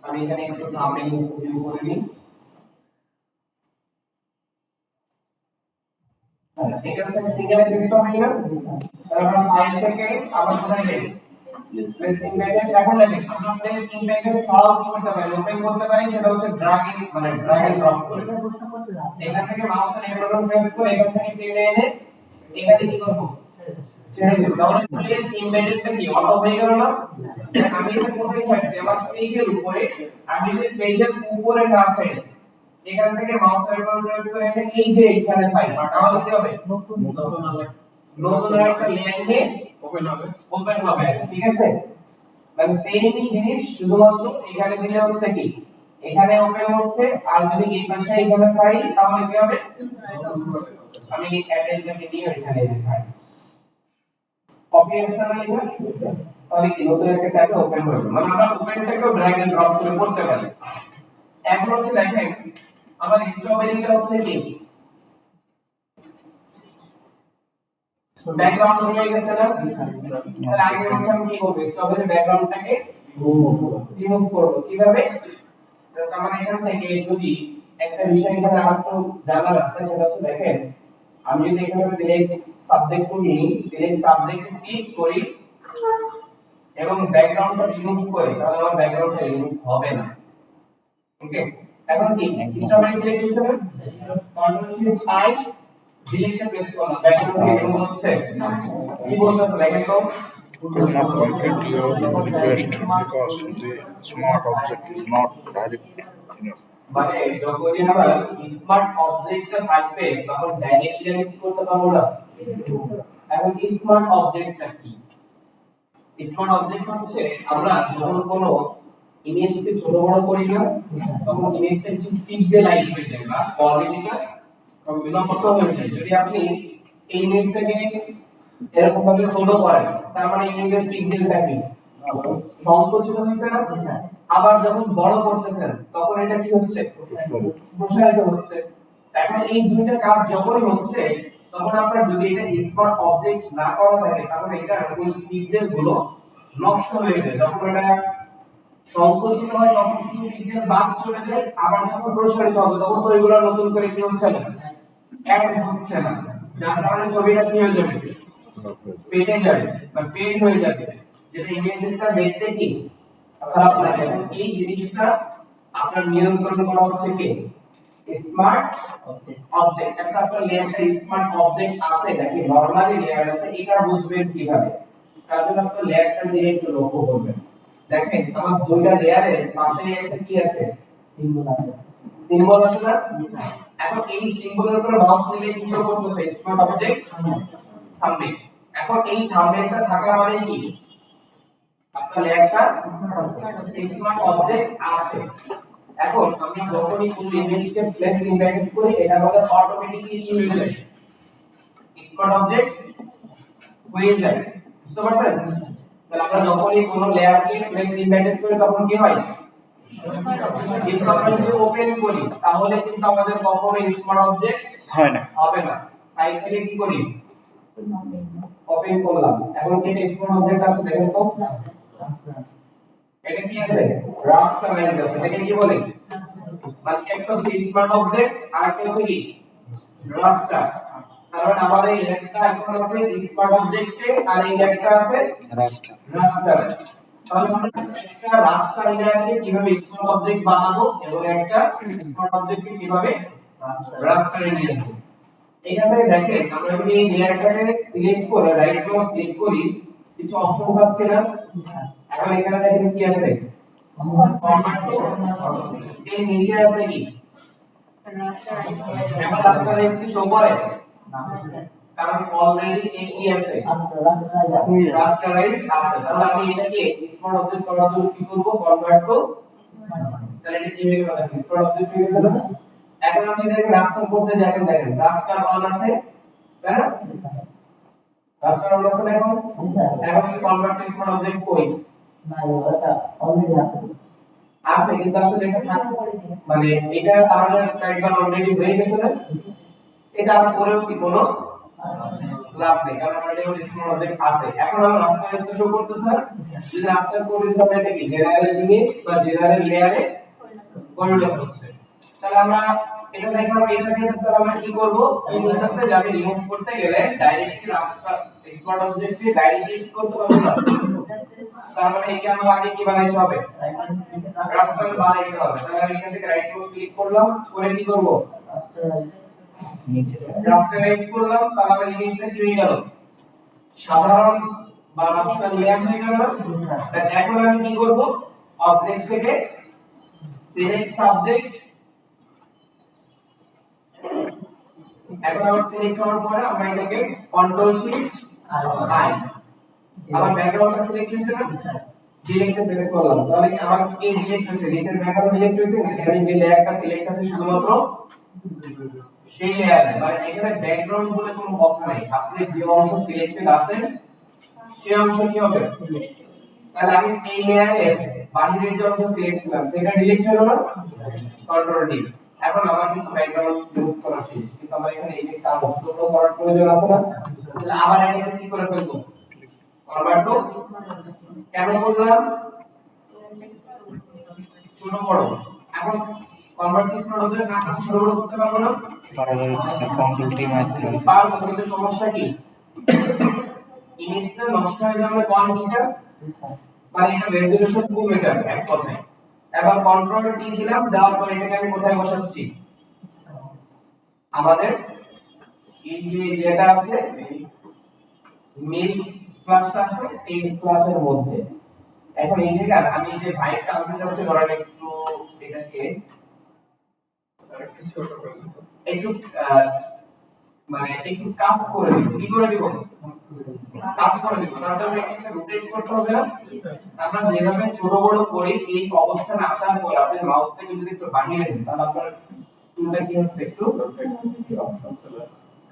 আমি এখানে একটু থাম্বনেল ভিউ করে নিই। আচ্ছা, এটা হচ্ছে সিঙ্গেল টেক্সট ফাইল না? তাহলে আমরা ফাইল থেকে আবার কোথায় যাই? প্লেস ইম্বেডেড। এখন দেখেন আমরা প্লেস ইম্বেডেড ছাড়াও কি করতে পারি? ওপেন করতে পারি, সেটা হচ্ছে ড্র্যাগ মানে ড্র্যাগ এন্ড ড্রপ করে। এখান থেকে মাউসের লেফট বাটন প্রেস করে এখান থেকে টেনে এনে এখানে কি করব? ছেড়ে দেব। তাহলে প্লেস ইম্বেডেডটা কি অটো হয়ে গেল না? আমি এটা কোথায় থাকছে? আমার পেজের উপরে, আমি যে পেজের উপরে না আছে এখান থেকে মাউসের বাটন প্রেস করে এনে এই যে এখানে সাইড তাহলে কি হবে? নতুন একটা লেয়ার নিয়ে ওপেন হবে, ঠিক আছে? মানে সেমই জিনিস, শুধুমাত্র এখানে দিলে হচ্ছে কি এখানে ওপেন হচ্ছে, আর যদি এই পাশে এখানে চাই তাহলে কি হবে? আমি অ্যাটেনটাকে নিয়ে এখানে দেখাই, কপি এক্সটার্নাল লিখা, তাহলে কি নতুন একটা ট্যাবে ওপেন হয়ে যাবে। মানে আমরা ওপেনটাকেও ড্র্যাগ এন্ড ড্রপ করে করতে পারি। এখন হচ্ছে দেখেন আমার স্ট্রবেরিটা হচ্ছে কি ব্যাকগ্রাউন্ড হয়ে গেছে না? তাহলে আগে হচ্ছে আমি কি করব? স্ট্রবেরি ব্যাকগ্রাউন্ডটাকে রিমুভ করব। কিভাবে? জাস্ট আমরা এখান থেকে যদি একটা বিষয় এখানে আরেকটু জানার আছে, সেটা হচ্ছে দেখেন আমি যদি এখানে সিলেক্ট সাবজেক্ট করি, সিলেক্ট সাবজেক্ট ক্লিক করি এবং ব্যাকগ্রাউন্ডটা রিমুভ করি, তাহলে আমার ব্যাকগ্রাউন্ডটা রিমুভ হবে না। ওকে, এখন কি স্ট্রবেরি সিলেক্ট হয়েছে না? কন্ট্রোল শিফট আই ডিলিটটা প্রেস করলাম, ব্যাকগ্রাউন্ড রিমুভ হচ্ছে। কি বলতেছে দেখেন তো? Could not complete your request because the smart object is not direct enough. মানে যখনই আমার স্মার্ট অবজেক্টটা থাকবে তখন ডাইরেক্টলি আমি কি করতে পারবো না। এখন স্মার্ট অবজেক্টটা কি? স্মার্ট অবজেক্ট হচ্ছে আমরা যখন কোনো ইমেজকে ছোট বড় করি না, তখন ইমেজটা কিছু পিক্সেলাইজ হয়ে যায় বা কোয়ালিটিটা নষ্ট হয়ে যায়। যদি আপনি এই ইমেজটাকে এরকম ভাবে ছোট করেন, তার মানে ইমেজের পিক্সেলটা কি সংকুচিত হচ্ছে না? আবার যখন বড় করতেছেন তখন এটা কি হচ্ছে? প্রসারিত হচ্ছে। এখন এই দুইটা কাজ যখনই হচ্ছে তখন আপনার যদি এটা স্মার্ট অবজেক্ট না করা থাকে তাহলে এটা ওই পিক্সেল গুলো নষ্ট হয়ে যায়। যখন এটা সংকুচিত হয় তখন কিছু পিক্সেল বাদ চলে যায়, আবার যখন প্রসারিত হবে তখন তো এগুলো নতুন করে কি হচ্ছে না, অ্যাড হচ্ছে না, যার কারণে ছবিটা কি হয়ে যাবে? ফেটে যাবে বা ফেড হয়ে যাবে, যেটা ইমেজটা দেখতে কি খারাপ লাগে। এই জিনিসটা আপনার নিয়ন্ত্রণ করা হচ্ছে কি স্মার্ট অবজেক্ট। একটা আপনার লেয়ারটা স্মার্ট অবজেক্ট আছে নাকি নরমালি লেয়ার আছে, এটা বুঝবেন কিভাবে? তার জন্য আপনার লেয়ারটা দিয়ে একটু লক্ষ্য করবেন। দেখেন আমার দুইটা লেয়ারের পাশে একটা কি আছে? সিম্বল আছে। সিম্বল আছে না? এখন এই সিম্বলের উপর মাউস দিলে কি শো করতেছে? Smart object thumbnail. এখন এই থাম্বনেলটা থাকা মানে কি আপনার লেয়ারটা স্মার্ট অবজেক্ট আছে। এখন আমি যখনই কোনো ইমেজকে প্লেস ইনভাইট করি এটা বলে অটোমেটিক্যালি কি হয়ে যায়? স্মার্ট অবজেক্ট হয়ে যায়। বুঝতে পারছেন? তাহলে আমরা যখনই কোনো লেয়ারকে প্লেস ইনভাইট করি তখন কি হয়? কিন্তু আমরা যদি ওপেন করি তাহলে কিন্তু আমাদের কখনো স্মার্ট অবজেক্ট হয় না, হবে না। তাই থেকে কি করি? ওপেন করলাম। এখন কি এটা স্মার্ট অবজেক্ট আছে দেখেন তো? এটা কি আছে? রাস্টারাইজ আছে। এটাকে কি বলে? মানে একটা হচ্ছে স্মার্ট অবজেক্ট আর একটা হচ্ছে কি রাস্টার। কারণ আমাদের এই একটা এখন আছে স্মার্ট অবজেক্টে আর এই একটা আছে রাস্টার। তাহলে আমরা একটা রাস্টার লেয়ারকে কিভাবে স্মার্ট অবজেক্ট বানাবো এবং একটা স্মার্ট অবজেক্টকে কিভাবে রাস্টারে নিয়ে আসবো। এখানে দেখেন আমরা যদি এই লেয়ারটাকে সিলেক্ট করে রাইট মাউস ক্লিক করি কিছু অপশন পাচ্ছি না। এখন এখানে দেখেন কি আছে? Format two. এর নিচে আছে কি এখন রাস্টারাইজ কি শো করে? কারণ অলরেডি এ কি আছে? রাস্টারাইজ আছে। তাহলে আমি এটাকে স্মার্ট অবজেক্ট করার জন্য কি করব? Convert to. তাহলে এটা কি হয়ে গেল? স্মার্ট অবজেক্ট হয়ে গেছে না? এখন আপনি দেখেন রাস্টার করতে যাবেন, দেখেন রাস্টার অন আছে, তাই না? রাস্টার অন আছে না এখন? এখন কি কনভার্ট টু স্মার্ট অবজেক্ট কই? না, এটা অলরেডি আছে। আছে কিন্তু আসলে এটা মানে এটা আমাদের একবার অলরেডি হয়ে গেছে না? এটা আর পরেও কি কোনো লাভ নেই, কারণ অলরেডি ওর স্মল অবজেক্ট আছে। এখন আমরা রাস্টার লিস্টে শো করতেছে না, যদি রাস্টার করে দিতে হবে এটা কি জেনারেল ইমেজ বা জেনারেল লেয়ারে পরিণত হচ্ছে। তাহলে আমরা এটা দেখলাম, এটা দিয়ে তাহলে আমরা কি করব, কি বলতেছে যে আমি রিমুভ করতে গেলে ডাইরেক্টলি রাস্টার স্মার্ট অবজেক্টে ডাইরেক্টলি কি করতে পারবো না। তার মানে একে আমার আগে কি বানাইতে হবে, রাস্টার বানাইতে হবে। তাহলে আমি এখান থেকে রাইট মাউস ক্লিক করলাম, করে কি করব, নিচে রাস্টারাইজ করলাম। তাহলে আমার ইমেজটা কি হয়ে গেল, সাধারণ বা রাস্টার লেয়ার হয়ে গেল না। তাহলে এখন আমি কি করব, অবজেক্ট থেকে সিলেক্ট সাবজেক্ট, এখন আমার সিলেক্ট হওয়ার পরে আমরা এটাকে কন্ট্রোল শিফট আই, আমার ব্যাকগ্রাউন্ডটা সিলেক্ট হয়েছে না, ডিলিটে প্রেস করলাম। তাহলে আমার কি ডিলিট হয়েছে, নিচের ব্যাকগ্রাউন্ড ডিলিট হয়েছে, আমি যে লেয়ারটা সিলেক্ট আছে শুধুমাত্র সেই লেয়ারে, মানে এখানে ব্যাকগ্রাউন্ড বলে কোনো কথা নাই, আপনি যে অংশ সিলেক্টেড আছেন সেই অংশ কি হবে। তাহলে আমি এই লেয়ারের বাহিরের যে অংশ সিলেক্ট ছিলাম সেটা ডিলিট হলো না, কন্ট্রোল ডি। এখন আমার কিন্তু ব্যাকগ্রাউন্ড রিমুভ করা শেষ, কিন্তু আমার এখানে ইমেজটা আনস্টোর করার প্রয়োজন আছে না। তাহলে আবার এখানে কি করে ফেলবো, কনভার্ট টু, কেন করলাম, ছোট বড়। এখন কনভার্ট কি স্মল অবজেক্ট না করে ছোট বড় করতে পারবো না, পারা যাবে তো স্যার, কন্ট্রোল টি মারতে হবে। পারবো, কিন্তু সমস্যা কি, ইমেজটা নষ্ট হয়ে যাবে কোন কিটা, মানে এটা রেজোলিউশন কমে যাবে এক কথায়। এবার কন্ট্রোল টি দিলাম, দেওয়ার পর এটাকে আমি কোথায় বসাচ্ছি, আমাদের এই যে যেটা আছে মিক্স স্প্লাশটা আছে এই স্প্লাশের মধ্যে। এখন এই জায়গা আমি যে ভাইবটা আনতে যাচ্ছি, ধরেন একটু এটাকে একটু মানে একটু কাট করে দিব, কি করে দিব, কাট করে দিব। তাহলে এটাকে রোটেট করতে হবে না, আমরা যেভাবে ছোট বড় করি এই অবস্থানে আসার পর আপনি মাউস থেকে যদি একটু বাহিরে নেন তাহলে আপনার টুলটা কি হচ্ছে, একটু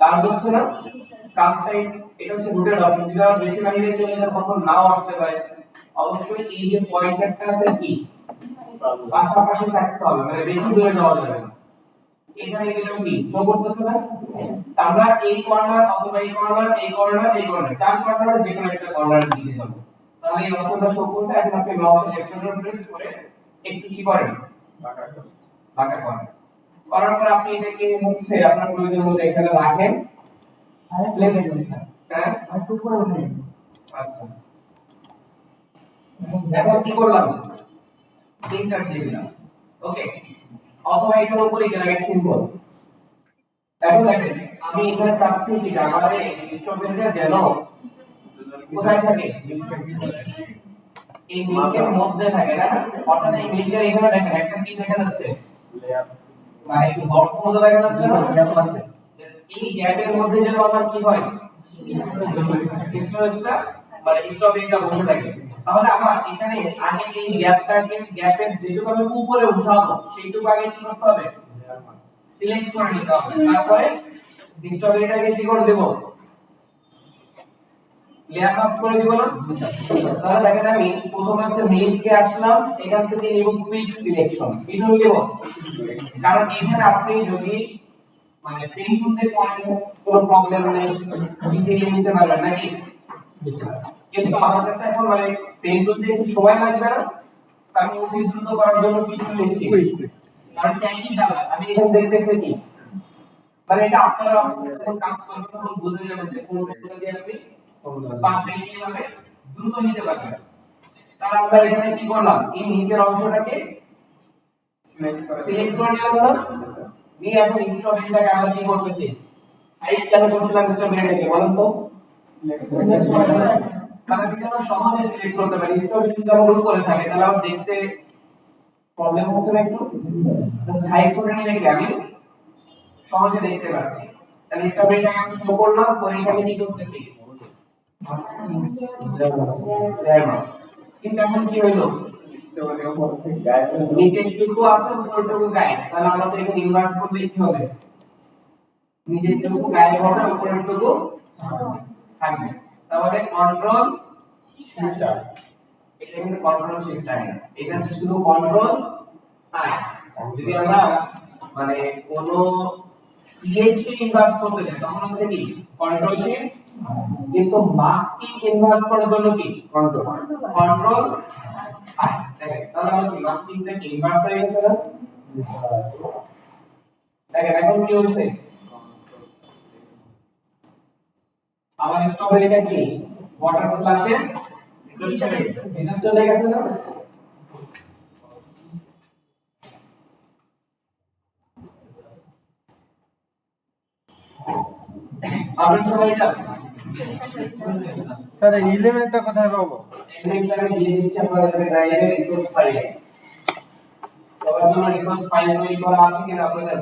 কাট হচ্ছে না, কাটটাই এটা হচ্ছে রুটেড অপশন। যদি আবার বেশি বাহিরে চলে যায় তখন নাও আসতে পারে। অবশ্যই এই যে পয়েন্টারটা আছে কি পাশাপাশি থাকতে হবে, মানে বেশি দূরে যাওয়া যাবে না। এখানে গেলেও কি শো করতেছে না, আমরা এই কর্নার অথবা এই কর্নার এই কর্নার এই কর্নার চার কর্নারে যে কোনো একটা কর্নারে দিতে যাব। তাহলে এই অপশনটা শো করতে এখন আপনি মাউসের লেফট বাটন প্রেস করে একটু কি করেন, বাঁকা করেন। করার পর আপনি এটাকে হচ্ছে আপনার প্রয়োজন মতো এখানে রাখেন, প্লেস হ্যাঁ আর টু করে উঠেন। আচ্ছা, এখন কি করলাম, তিনটা দিয়ে দিলাম, ওকে। অথবা এখানে উপরে রাইট সিম্বল। এখন দেখেন আমি এখানে চাচ্ছি কি আমার এই স্ট্রবেরিটা যেন কোথায় থাকে, এই মিল্কের মধ্যে থাকে না, অর্থাৎ এই মিল্কের এখানে দেখেন একটা কি দেখা যাচ্ছে, মানে একটু গর্ত মতো দেখা যাচ্ছে না, এই গ্যাপের মধ্যে যেন আমার কি হয়, স্টোরেজটা মানে স্ট্রবেরিটা বসে থাকে। তাহলে আমার এখানে আগে এই গ্যাপের যেটুকু আমি উপরে উঠাবো সেইটুকু আগে কি করতে হবে, সিলেক্ট করে নিতে হবে। তারপরে স্ট্রবেরিটাকে কি করে দেব, লেয়ার মাস্ক করে দিব না। তাহলে দেখেন আমি প্রথমে হচ্ছে মিল্কে আসলাম, এখান থেকে নিব কুইক সিলেকশন, এটা নিব, কারণ এখানে আপনি যদি মানে পেইন্ট করতে কোনো প্রবলেম নেই, ইজিলি নিতে পারবেন নাকি। কিন্তু আমার কাছে এখন মানে পেইন্ট করতে একটু সময় লাগবে না, আমি অতি দ্রুত করার জন্য কিছু নিচ্ছি, কারণ ট্যাঙ্কি ডালা আমি এখানে দেখতেছি কি, মানে এটা আপনারা যখন কাজ করবেন তখন বুঝে যাবেন যে কোন পেইন্টটা দিয়ে আপনি পারফেক্টলি ভাবে দ্রুত নিতে পারবেন। তাহলে আমরা এখানে কি করলাম, এই নিচের অংশটাকে সিলেক্ট করে নিলাম না, নিয়ে এখন স্ট্রবেরিটাকে আমরা কি করতেছি, হাইট কেন করছিলাম স্ট্রবেরিটাকে বলেন তো, কারণ এটা আমরা সহজে সিলেক্ট করতে পারি। স্ট্রবেরি যদি আমরা রুল করে থাকে তাহলে আমরা দেখতে প্রবলেম হচ্ছে না, একটু জাস্ট হাইট করে নিলে কি আমি সহজে দেখতে পাচ্ছি। তাহলে স্ট্রবেরিটাকে আমি শো করলাম, করে এখানে কি করতেছি, কিন্তু এখন কি হইলো, নিচেরটুকু আছে উপরটুকু গায়েব। তাহলে আমাদের এখানে ইনভার্স করলে কি হবে, নিচেরটুকু গায়েব হবে উপরেরটুকু থাকবে। তাহলে কন্ট্রোল শিফট আই, এটা কিন্তু কন্ট্রোল শিফট আই না, এটা হচ্ছে শুধু কন্ট্রোল আই। যদি আমরা মানে কোন সিএইচকে ইনভার্স করতে যাই তখন হচ্ছে কি কন্ট্রোল শিফট, কিন্তু মাস্কিং ইনভার্স করার জন্য কি কন্ট্রোল আই। দেখেন তাহলে আমার কি মাস্কিংটা কি ইনভার্স হয়ে গেছে না? দেখেন এখন কি হচ্ছে, আমার স্ট্রবেরিটা কি ওয়াটার স্প্ল্যাশে ভিতরে চলে গেছে না? আপনার সবাই এটা স্যার এলিমেন্টটা কোথায় পাবো? এলিমেন্টটা আমি দিয়ে দিচ্ছি আপনাদের ড্রাইভে রিসোর্স ফাইলে। সবার জন্য রিসোর্স ফাইল তৈরি করা আছে কিনা আপনাদের?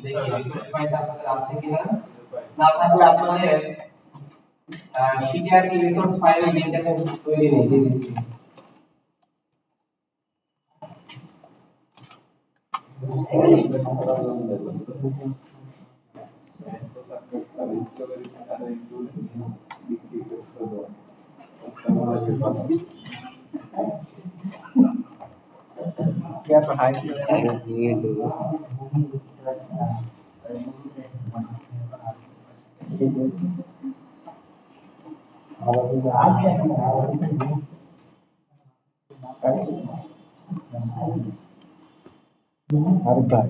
দেখি রিসোর্স ফাইলটা আপনাদের আছে কিনা। না থাকলে আপনাদের শিকার কি রিসোর্স ফাইলের লিংকটা তৈরি নেই দিয়ে দিচ্ছি। क्या पढ़ाई अरे ये लो हर बार